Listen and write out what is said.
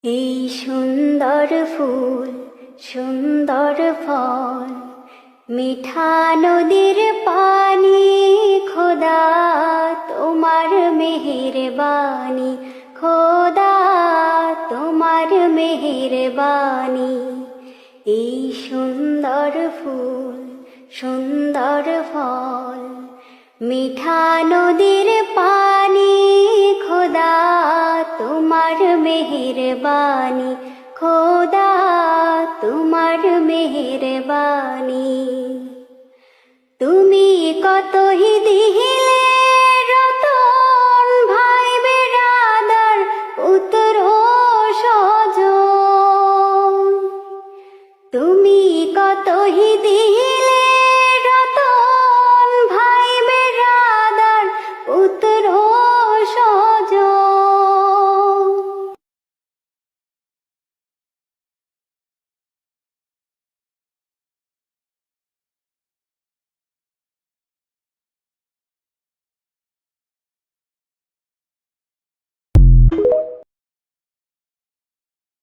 এই সুন্দর ফুল সুন্দর ফল মিঠা নদীর পানি, খোদা তোমার মেহেরবানি, খোদা তোমার মেহেরবানি। এই সুন্দর ফুল সুন্দর ফল মিঠা নদীর পানি, খোদা তোমার মেহেরবানি, খোদা তোমার মেহেরবানি। তুমি কতই দিলে রতন ভাই বেরাদার পুত্র স্বজন, তুমি কতই দিলে